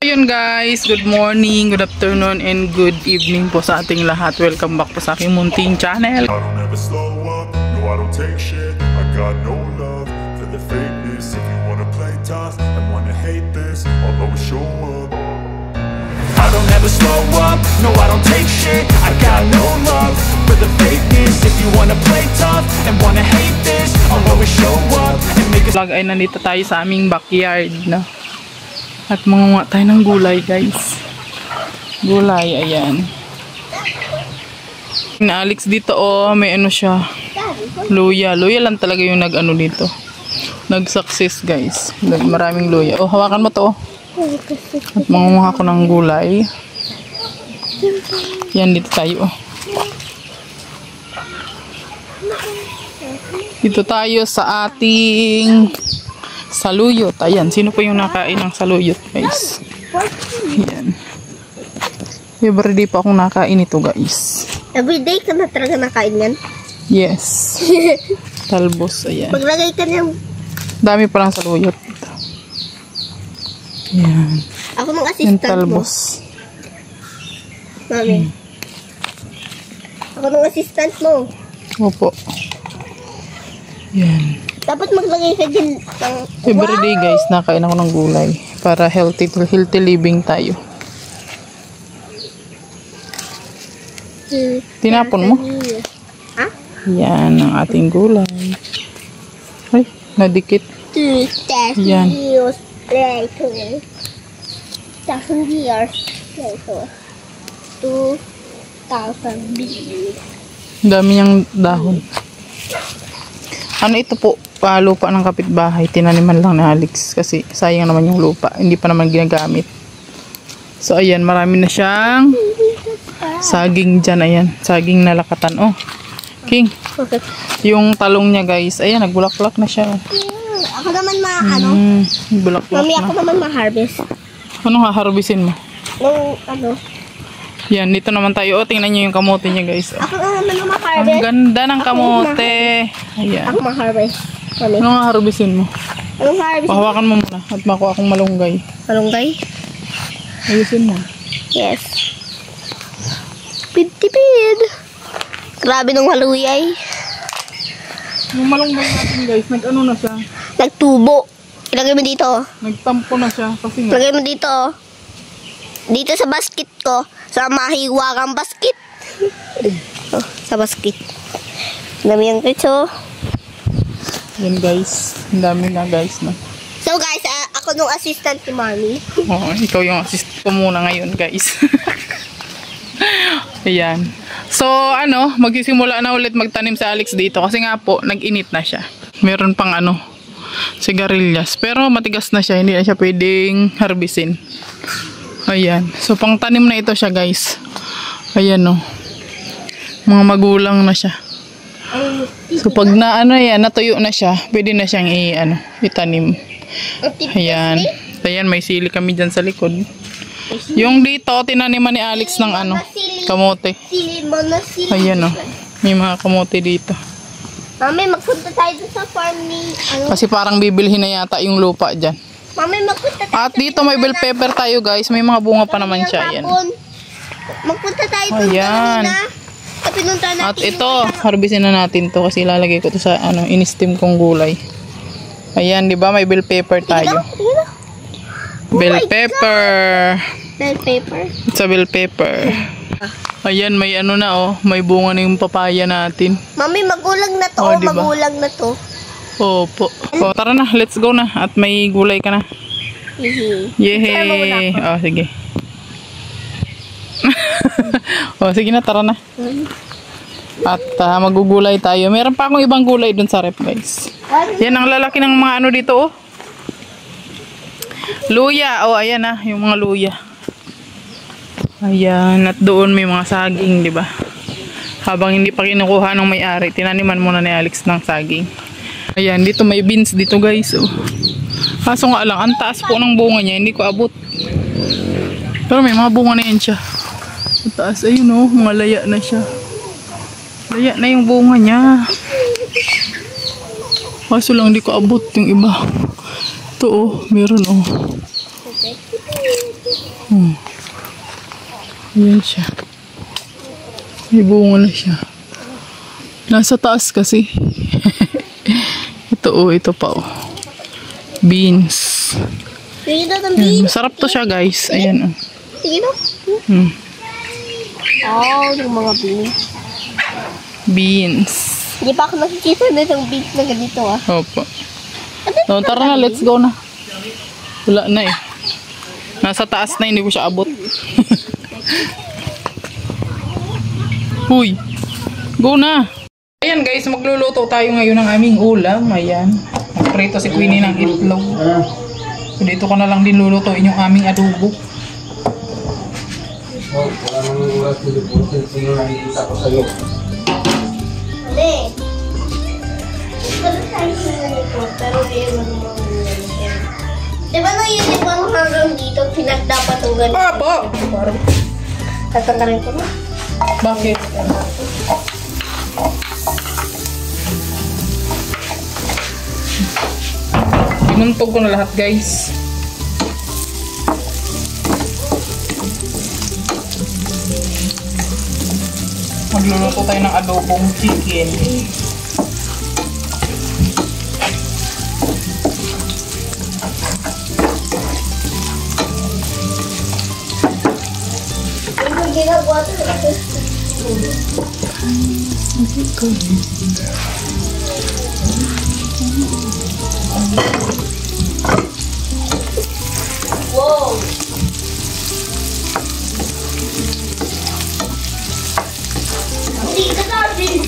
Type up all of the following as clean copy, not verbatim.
Ayun guys, good morning, good afternoon, and good evening po sa ating lahat. Welcome back po sa aking munting channel. I don't ever slow up, no I don't take shit. I got no love for the fakeness. If you wanna play tough and wanna hate this, I'll always show up. I don't ever slow up, no I don't take shit. I got no love for the fakeness. If you wanna play tough and wanna hate this, I'll always show up and make it. Vlog ay nandito tayo sa aming backyard na. At mangunga tayo ng gulay guys. Gulay, ayan. Na Alex dito oh, may ano siya. Luya. Luya lang talaga yung nag-ano dito. Nag-success guys. Maraming luya. Oh, hawakan mo to oh. At mangunga ko ng gulay. Yan dito tayo oh. Dito tayo sa ating saluyot. Ayan, sino po yung nakain ng saluyot guys? Ayan. Everyday pa akong nakain ito guys. Everyday ka na talaga nakain yan? Yes. Talbos, ayan. Maglagay ka ng... Dami pa lang saluyot. Ayan. Ako ng Yung assistant mo. talbos. Mami. Ako ng assistant mo. Opo. Ayan. Dapat maglagay ka din ng... Everyday guys, nakain ako ng gulay. Para healthy living tayo. Tinapon mo? Ha? Yan ang ating gulay. Ay, nadikit. 2,000 Yan. years later. 2,000 years later. 2,000 years. Dami niyang dahon. Ano ito po? Lupa ng kapitbahay. Tinaniman lang ni Alex. Kasi sayang naman yung lupa. Hindi pa naman ginagamit. So ayan, marami na siyang saging dyan. Ayan, saging na lakatan. Oh, King. Okay. Yung talong niya guys. Ayan, nagbulaklak na siya. ako naman ano? Bulaklak Mami, na. ako naman ma-harvest. Anong haharbisin mo? Nung ano? Yan, dito naman tayo. O, tingnan nyo yung kamote niya guys. Oh. Ako naman Ang ma-harvest. ganda ng kamote. Ayan. Ako ma-harvest. Mami. Anong haharbisin mo? Anong harvest? Pahawakan mo muna at makuha akong malunggay. Malunggay? Ayusin mo. Yes. Pid-tipid. Grabe nung haluyay. Yung malunggay natin guys, nag-ano na siya. Nagtubo. Ilagay mo dito. Nagtampo na siya. Kasi nga. Ilagay mo dito. Dito sa basket ko. Sa mahiwagang basket. Oh, sa basket. Dami yung kitso. Yan guys. Ang dami na guys na. So guys, ako nung assistant ni Mami. Oo, ikaw yung assist ko muna ngayon guys. Ayan. So ano, magsisimula na ulit magtanim sa Alex dito. Kasi nga po, nag-init na siya. Meron pang ano, sigarilyas. Pero matigas na siya. Hindi na siya pwedeng harbisin. Ayan. So pang tanim na ito siya guys. Ayan o. Mga magulang na siya. So pag na ano yan, natuyo na siya, pwede na siyang itanim. Ayan. Ayan, may sili kami dyan sa likod. Yung dito, tinaniman ni Alex ng ano, kamote. Sili mo na sili. Ayan o. May mga kamote dito. Mami, magpunta tayo dun sa farm ni... Ano? Kasi parang bibilhin na yata yung lupa dyan. Mami, magpunta tayo. At dito may bell pepper tayo guys. May mga bunga pa naman siya. Ayan. Magpunta tayo dun Ayan. kanina. Pinunta natin. At ito, harbisin na natin to kasi ilalagay ko to sa ano, in-steam kong gulay. Ayan, di ba? May bell pepper tayo. Bell pepper. Bell pepper. It's a bell pepper. Ayan, may ano na oh. May bunga na yung papaya natin. Mami, magulang na to. Oh, diba? Magulang na to. Opo. O, tara na. Let's go na. At may gulay ka na. Yehey. Oh, sige. O, sige na. Tara na. At magugulay tayo. Meron pa akong ibang gulay dun sa rep guys. Yan ang lalaki ng mga ano dito oh. Luya. Oh, ayan ah. Yung mga luya. Ayan. At doon may mga saging, di ba? Habang hindi pa kinukuha ng may-ari, tinaniman muna ni Alex ng saging. Ayan. Dito may beans dito guys. Oh. Kaso nga lang, ang taas po ng bunga niya. Hindi ko abot. Pero may mga bunga na yan siya. Ang taas. Ayun oh. Mga laya na siya. Laya na yung bunga niya. Kaso lang di ko abot yung iba. Ito oh, meron oh. Ayan siya. May bunga na siya. Nasa taas kasi. Ito ito pa Beans. Sige na ng Ayan, beans. masarap to siya guys. Ayan Sige na. Yung mga beans. Beans. Hindi pa ako nakikita na itong beans na ganito Opo. So, tara na, let's go na. Wala na eh. Nasa taas na, hindi ko siya abot. Uy, go na. Ayan guys, magluluto tayo ngayon ng aming ulam. Ayan. Magprito si Queenie ng itlog. So, dito ko na lang din lulutuin yung aming adobo. Hindi. Pero diba nung uniform hanggang dito, pinagdapatugan? Apo! Tatanggalin ko na. Bakit? Pinuntog ko na lahat guys. Magluluto tayo ng adobong chicken. Yung ginagawa ito. Wow! Hindi ka natin!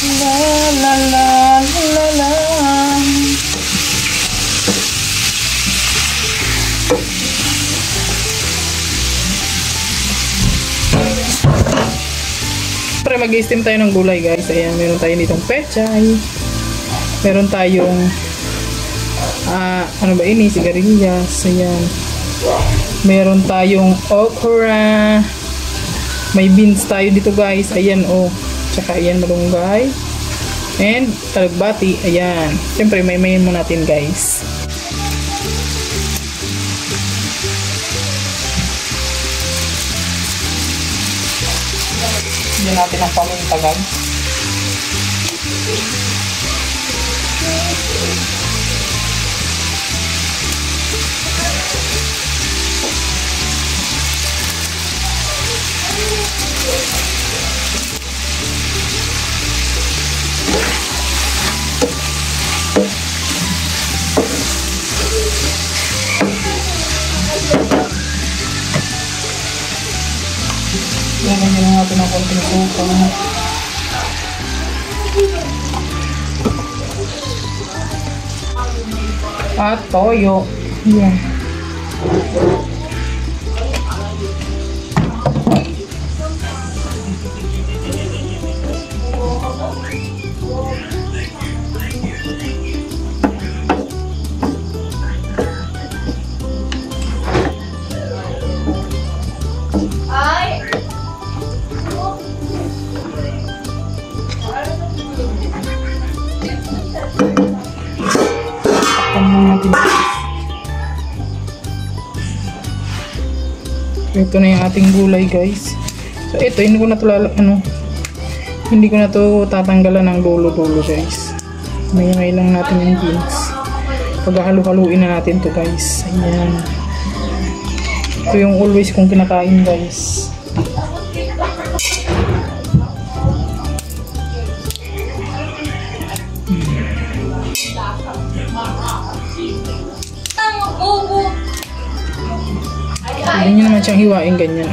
La la la la la. Pre, mag-i-steam tayo ng gulay guys. Ayan, meron tayo ditong pechay. Meron tayong ano ba ini? Sigarilyas. Ayan. Meron tayong okra. May beans tayo dito guys. Ayan Tsaka ayan, malunggay. And talugbati. Ayan. Siyempre, may mo natin guys. Yan natin ang paminta guys. Lagyan natin ng konting suka. At toyo. Yan. Ito na yung ating gulay guys. So ito, hindi ko na to tatanggalan ng dulo-dulo guys. Mayamay lang natin yung beans. Paghahalu-haluin na natin to guys. Ayan. Ito yung always kong kinakain guys. Pwede nyo naman siyang hiwain ganyan.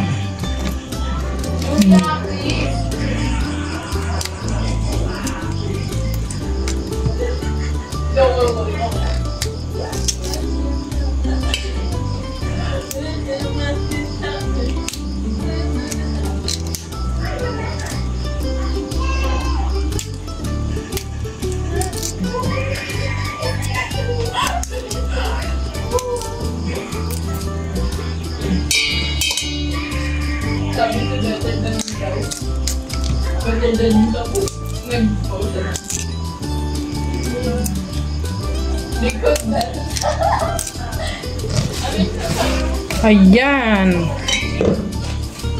Ayan.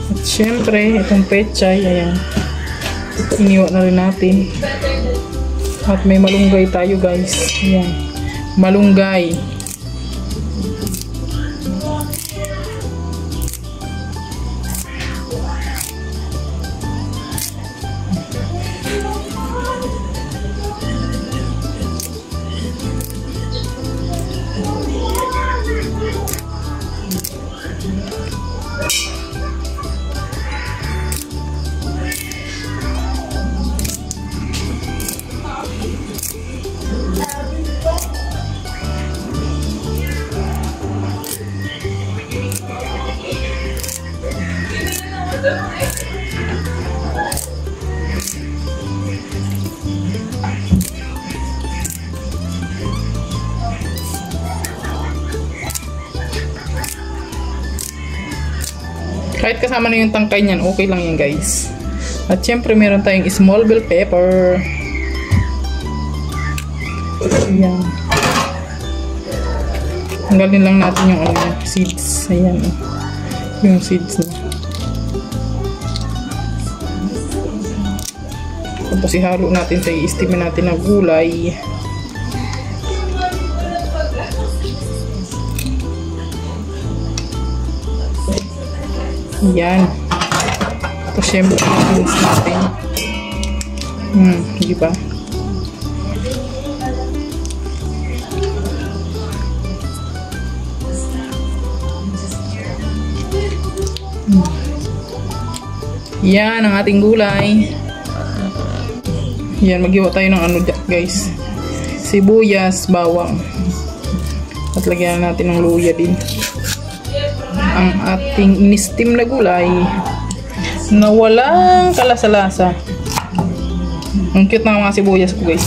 At syempre, itong pechay, ayan. Iniwa na rin natin. At may malunggay tayo, guys. Ayan. Malunggay. Kahit kasama na yung tangkay niyan, okay lang yan, guys. At syempre, meron tayong small bell pepper. Ayan. Tanggalin lang natin yung seeds. Ayan. Yung seeds na. Tapos ihalo natin sa i-steam natin ng gulay. Yan. Tapos syempre, i-mix natin. Di ba? Yan ang ating gulay. Yan, maghiwa tayo ng guys. Sibuyas, bawang. At lagyan natin ng luya din. Ang ating in-steam na gulay na walang kalasa-lasa. Ang cute ng mga sibuyas ko, guys.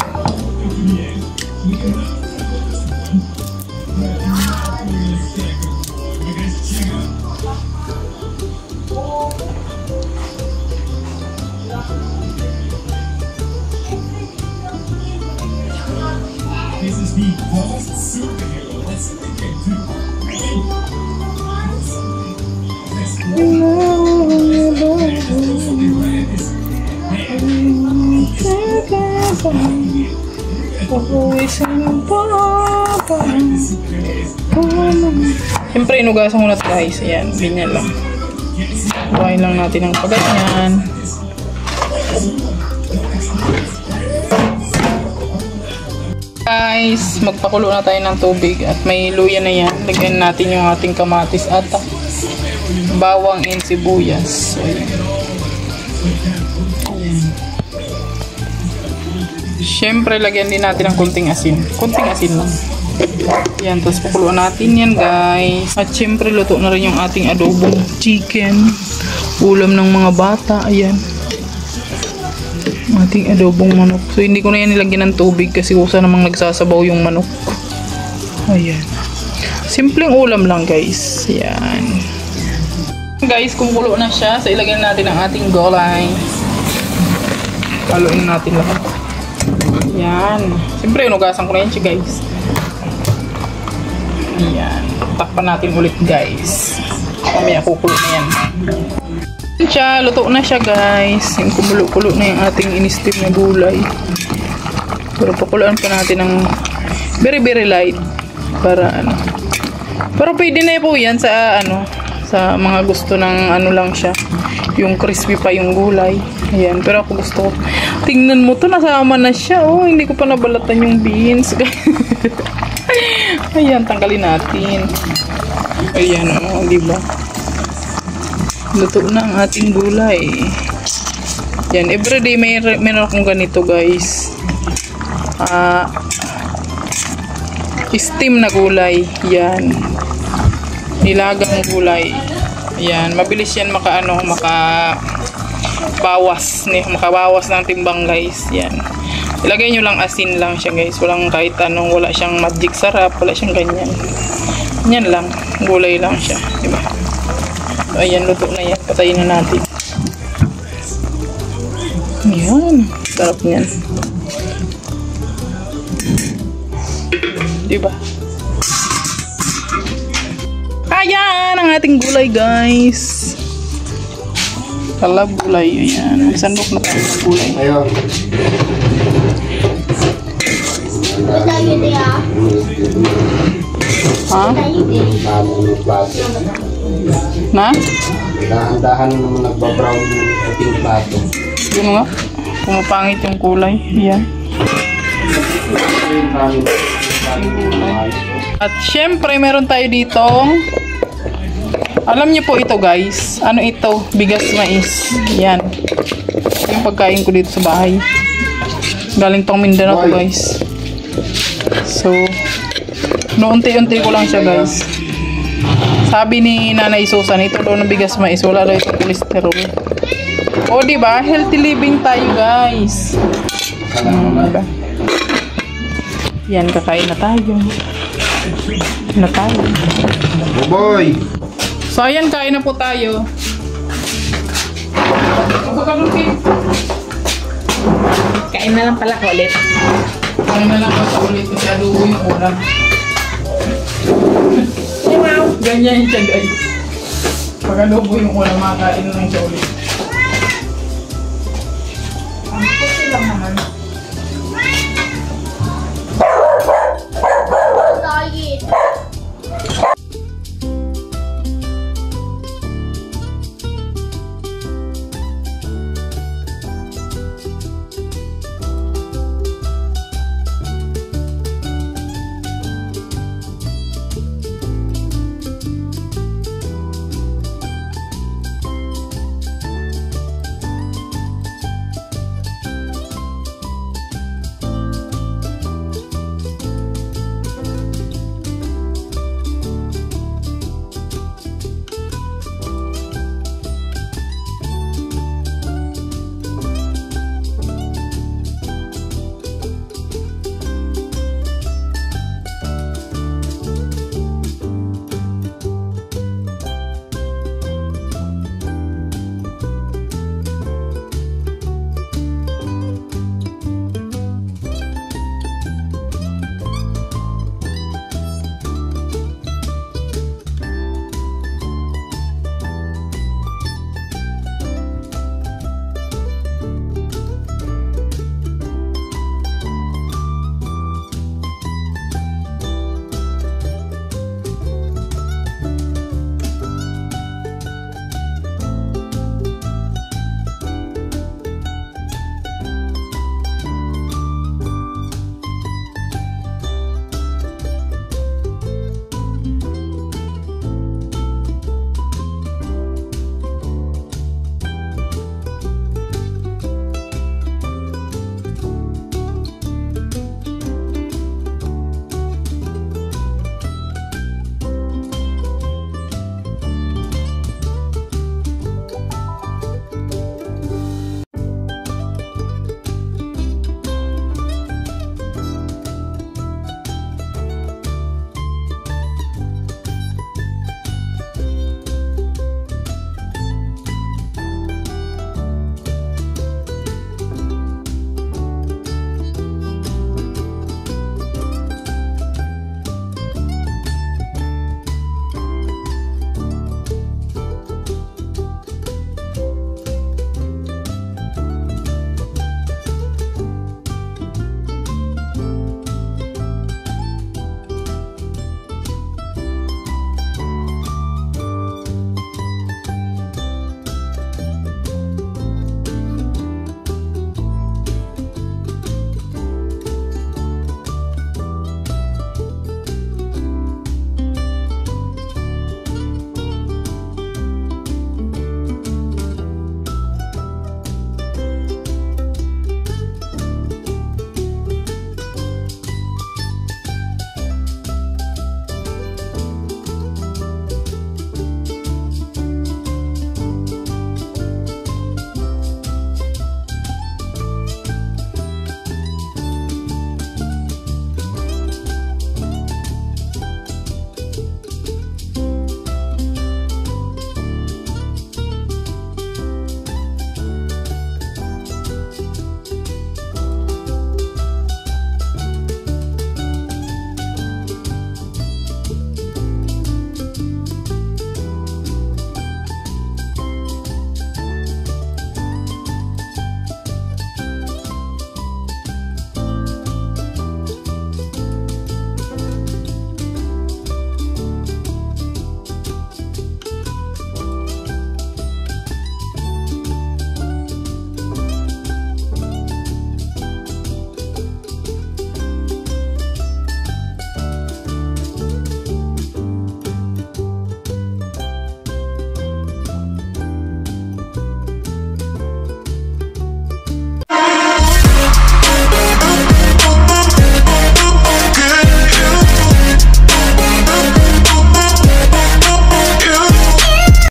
Siyempre, inugasan ko na ito, guys. Ayan, ganyan lang. Buhayin lang natin ang paganyan. Guys, magpakulo na tayo ng tubig at may luya na yan. Lagyan natin yung ating kamatis at bawang and sibuyas. So, ayan. Siyempre, lagyan din natin ng kunting asin. Kunting asin lang. Yan, tapos pakuluan natin yan, guys. At siyempre, luto na rin yung ating adobong chicken. Ulam ng mga bata. Ayan. Ating adobong manok. So, hindi ko na yan nilagyan ng tubig kasi kusa namang nagsasabaw yung manok. Ayan. Simpleng ulam lang, guys. Ayan. Guys, kumukulo na siya. So, ilagyan natin ang ating gulay. Haluin natin lahat. Yan. Siyempre, inugasan ko na yan siya, guys. Yan. Takpan natin ulit, guys. Mamaya kukulo na yan. Siya, luto na siya, guys. Yung kumulo-kulo na yung ating in-steam na gulay. Pero pakuluan pa natin ng very light. Para ano. Pero pwede na po yan sa ano. Sa mga gusto ng ano lang siya. Yung crispy pa yung gulay. Ayan. Pero ako gusto ko. Tingnan mo to, nasama na siya. Oh, hindi ko pa nabalatan yung beans. Ayan, tanggalin natin. Ayan, oh, diba? Luto na ang ating gulay. Yan, everyday meron akong ganito, guys. Steam na gulay. Yan. Nilagang gulay. Yan, mabilis yan makabawas ng timbang, guys. Yan. Ilagay nyo lang asin lang siya, guys. Walang kahit anong, wala siyang magic sarap, wala siyang ganyan. Yan lang, gulay lang siya, diba? So, ayan, luto na yan. Patayin na natin. Ayan. Sarap niyan. Diba? Ayan ang ating gulay, guys. Talab gulay. Ayan. May sandok na tayo ng gulay. Ayun. Ha? Na? Dahan-dahan naman nagbabrown yung ating plato. Yun nga. Pumapangit yung kulay. Ayan. At syempre, meron tayo ditong, alam niyo po ito, guys. Ano ito? Bigas mais. Yan. Yung pagkain ko dito sa bahay. Galing pang Mindanao to, guys. So, unti-unti ko lang siya, guys. Sabi ni Nanay Susan, ito daw ng bigas mais. Wala daw itong cholesterol. O, diba? Healthy living tayo, guys. Diba? Yan, kakain na tayo. Na tayo. Boy! So, ayan, kain na po tayo. Kain na lang pala ko ulit. Kain na lang sa ulit kasi adobo yung ulam. Ganyan siya, guys. Pag adobo yung ulam, makain na lang siya ulit. Ang puti lang naman.